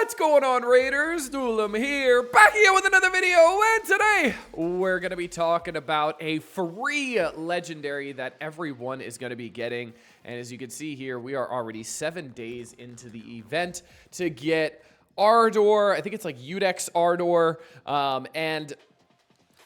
What's going on, Raiders? Doolum here, back here with another video, and today we're going to be talking about a free legendary that everyone is going to be getting. And as you can see here, we are already 7 days into the event to get Ardor. I think it's like Udex Ardor, and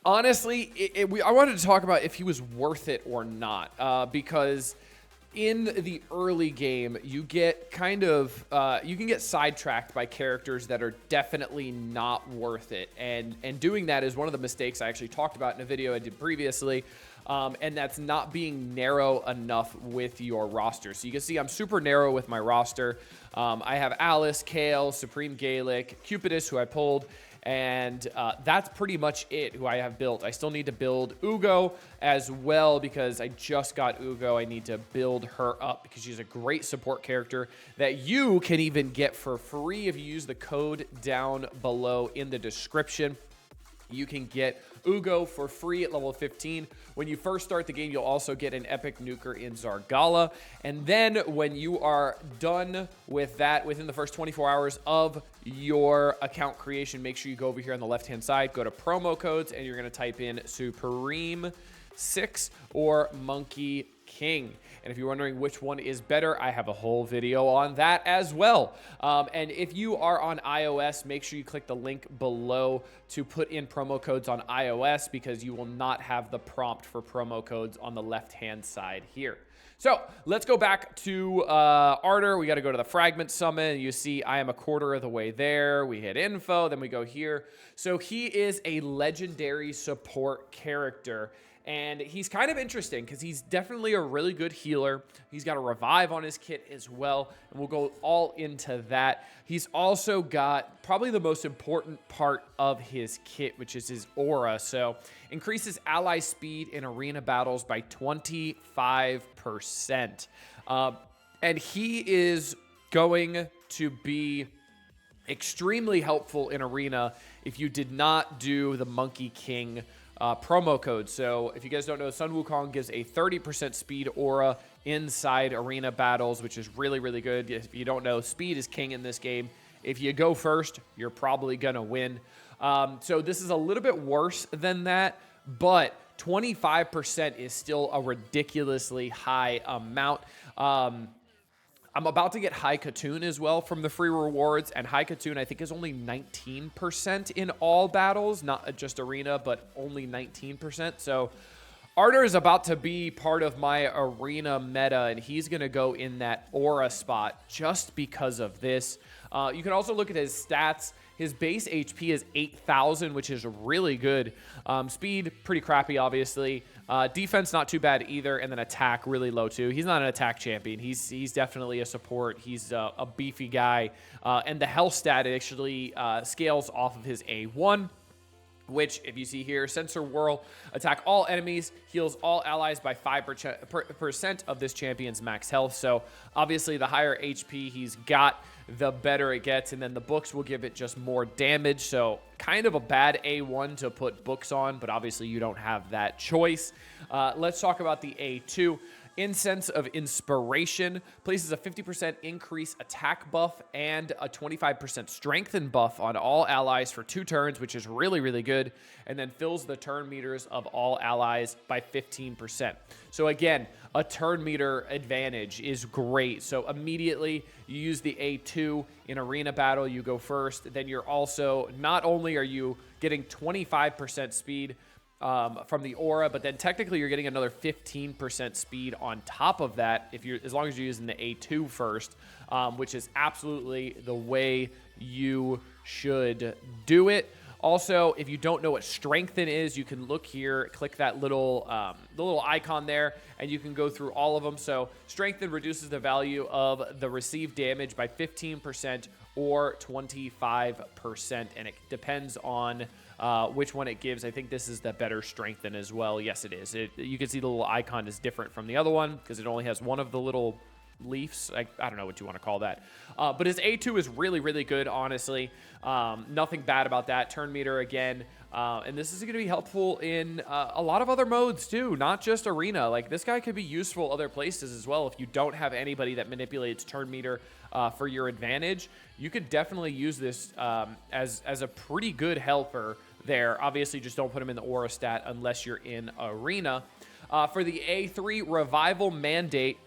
honestly, I wanted to talk about if he was worth it or not, because in the early game, you get you can get sidetracked by characters that are definitely not worth it. And doing that is one of the mistakes I actually talked about in a video I did previously. And that's not being narrow enough with your roster. So you can see I'm super narrow with my roster. I have Alice, Kale, Supreme Gaelic, Cupidus, who I pulled, and that's pretty much it, who I have built. I still need to build Ugo as well because I just got Ugo. I need to build her up because she's a great support character that you can even get for free if you use the code down below in the description. You can get Ugo for free at level 15. When you first start the game, you'll also get an epic nuker in Zargala. And then when you are done with that, within the first 24 hours of your account creation, make sure you go over here on the left-hand side, go to promo codes, and you're going to type in Supreme 6 or Monkey King. And if you're wondering which one is better, I have a whole video on that as well. And if you are on iOS, make sure you click the link below to put in promo codes on iOS because you will not have the prompt for promo codes on the left-hand side here. So let's go back to Ardor. We got to go to the Fragment Summon. You see I am a quarter of the way there. We hit info, then we go here. So he is a legendary support character. And he's kind of interesting because he's definitely a really good healer. He's got a revive on his kit as well, and we'll go all into that. He's also got probably the most important part of his kit, which is his aura. So increases ally speed in arena battles by 25%. And he is going to be extremely helpful in arena if you did not do the Monkey King promo code. So if you guys don't know, Sun Wukong gives a 30% speed aura inside arena battles, which is really, really good. If you don't know, speed is king in this game. If you go first, you're probably gonna win. So this is a little bit worse than that, but 25% is still a ridiculously high amount. I'm about to get High Katoon as well from the free rewards, and High Katoon I think is only 19% in all battles, not just arena, but only 19%. So Ardor is about to be part of my arena meta, and he's going to go in that aura spot just because of this. You can also look at his stats. His base HP is 8,000, which is really good. Speed, pretty crappy, obviously. Defense, not too bad either. And then attack, really low too. He's not an attack champion. He's definitely a support. He's a beefy guy. And the health stat actually scales off of his A1. Which, if you see here, Sensor Whirl, attack all enemies, heals all allies by 5% of this champion's max health. So, obviously, the higher HP he's got, the better it gets. And then the books will give it just more damage. So, kind of a bad A1 to put books on, but obviously you don't have that choice. Let's talk about the A2. Incense of Inspiration places a 50% increase attack buff and a 25% strengthen buff on all allies for 2 turns, which is really, really good, and then fills the turn meters of all allies by 15%. So again, a turn meter advantage is great. So immediately you use the A2 in arena battle, you go first, then you're also, not only are you getting 25% speed from the aura, but then technically you're getting another 15% speed on top of that as long as you're using the A2 first, which is absolutely the way you should do it. Also, if you don't know what strengthen is, you can look here, click that little the little icon there, and you can go through all of them. So strengthen reduces the value of the received damage by 15% or 25%, and it depends on which one it gives. I think this is the better strengthen as well. Yes, it is. You can see the little icon is different from the other one because it only has one of the little leaves. I don't know what you want to call that. But his A2 is really, really good, honestly. Nothing bad about that. Turn meter, again, And this is going to be helpful in a lot of other modes too, not just Arena. Like, this guy could be useful other places as well. If you don't have anybody that manipulates turn meter for your advantage, you could definitely use this as a pretty good helper there. Obviously, just don't put him in the aura stat unless you're in Arena. For the A3 Revival Mandate,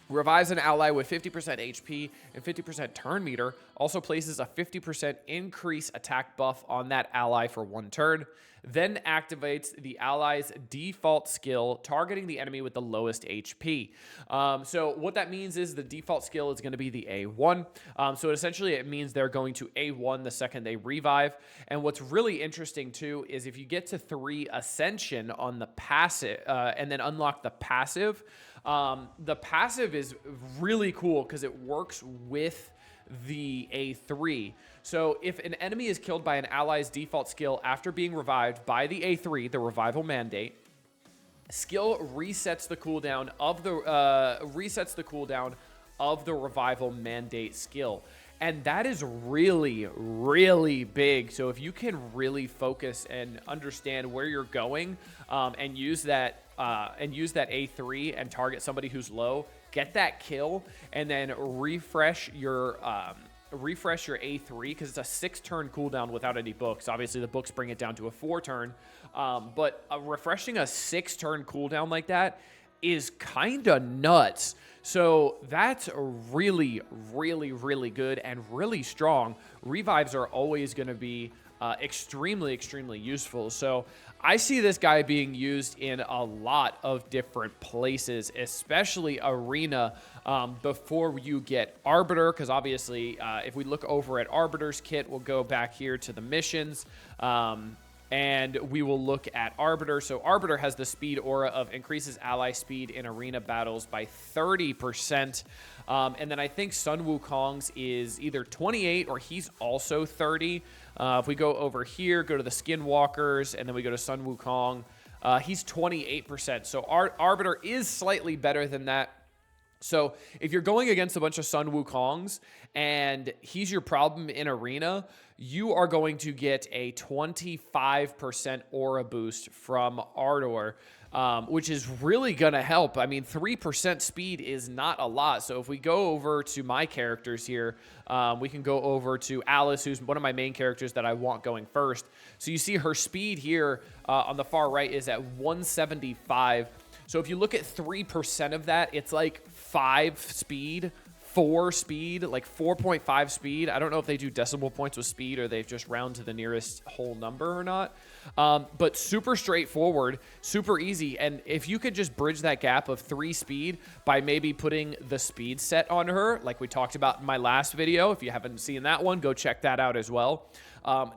revives an ally with 50% HP and 50% turn meter. Also places a 50% increase attack buff on that ally for 1 turn. Then activates the ally's default skill, targeting the enemy with the lowest HP. So what that means is the default skill is going to be the A1. So essentially it means they're going to A1 the second they revive. And what's really interesting too is if you get to 3 Ascension on the passive and then unlock the passive is really cool because it works with the A3. So if an enemy is killed by an ally's default skill after being revived by the A3, the Revival Mandate, skill resets the cooldown of the Revival Mandate skill. And that is really, really big. So if you can really focus and understand where you're going and use that A3 and target somebody who's low, get that kill, and then refresh your A3 because it's a 6-turn cooldown without any books. Obviously, the books bring it down to a 4-turn, but refreshing a 6-turn cooldown like that is kind of nuts. So that's really, really, really good and really strong. Revives are always going to be extremely, extremely useful. So I see this guy being used in a lot of different places, especially Arena, before you get Arbiter, because obviously if we look over at Arbiter's kit, we'll go back here to the missions, and we will look at Arbiter. So Arbiter has the speed aura of increases ally speed in arena battles by 30%. And then I think Sun Wukong's is either 28 or he's also 30. If we go over here, go to the Skinwalkers, and then we go to Sun Wukong, he's 28%. So Arbiter is slightly better than that. So if you're going against a bunch of Sun Wukongs and he's your problem in Arena, you are going to get a 25% aura boost from Ardor, which is really going to help. I mean, 3% speed is not a lot. So if we go over to my characters here, we can go over to Alice, who's one of my main characters that I want going first. So you see her speed here on the far right is at 175. So if you look at 3% of that, it's like 5 speed, 4 speed, like 4.5 speed. I don't know if they do decimal points with speed or they've just round to the nearest whole number or not. But super straightforward, super easy. And if you could just bridge that gap of 3 speed by maybe putting the speed set on her, like we talked about in my last video, if you haven't seen that one, go check that out as well.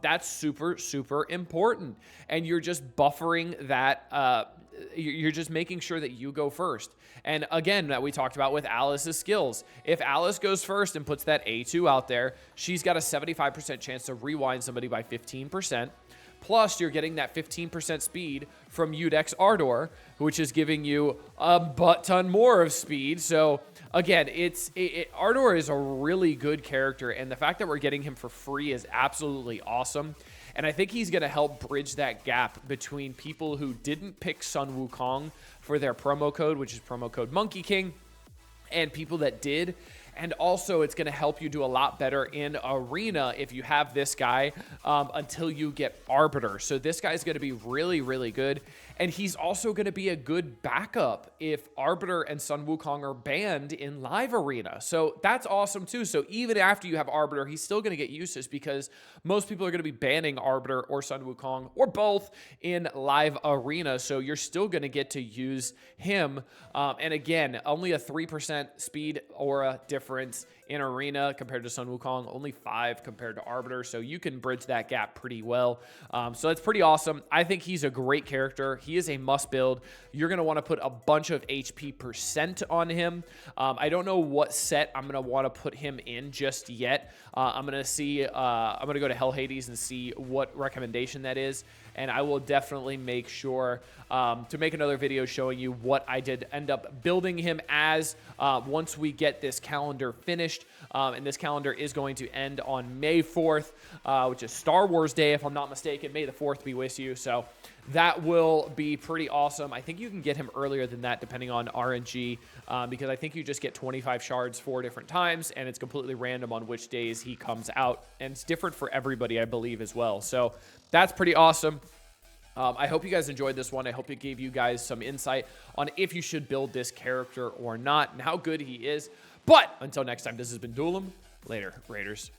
That's super, super important. And you're just buffering that, you're just making sure that you go first. And again, that we talked about with Alice's skills. If Alice goes first and puts that A2 out there, she's got a 75% chance to rewind somebody by 15%. Plus, you're getting that 15% speed from Udex Ardor, which is giving you a butt ton more of speed. So again, Ardor is a really good character, and the fact that we're getting him for free is absolutely awesome. And I think he's going to help bridge that gap between people who didn't pick Sun Wukong for their promo code, which is promo code Monkey King, and people that did. And also, it's going to help you do a lot better in Arena if you have this guy until you get Arbiter. So this guy's going to be really, really good. And he's also going to be a good backup if Arbiter and Sun Wukong are banned in live Arena. So that's awesome too. So even after you have Arbiter, he's still going to get uses because most people are going to be banning Arbiter or Sun Wukong or both in live Arena. So you're still going to get to use him. And again, only a 3% speed aura difference in Arena compared to Sun Wukong, only 5 compared to Arbiter. So you can bridge that gap pretty well. So that's pretty awesome. I think he's a great character. He is a must build. You're going to want to put a bunch of HP percent on him. I don't know what set I'm going to want to put him in just yet. I'm going to see, I'm going to go to Hell Hades and see what recommendation that is. And I will definitely make sure to make another video showing you what I did end up building him as once we get this calendar calendar finished, and this calendar is going to end on May 4th, which is Star Wars Day, if I'm not mistaken. May the 4th be with you. So that will be pretty awesome. I think you can get him earlier than that depending on RNG, because I think you just get 25 shards 4 different times, and it's completely random on which days he comes out, and it's different for everybody, I believe, as well. So that's pretty awesome. I hope you guys enjoyed this one. I hope it gave you guys some insight on if you should build this character or not and how good he is. But until next time, this has been Duelim. Later, Raiders.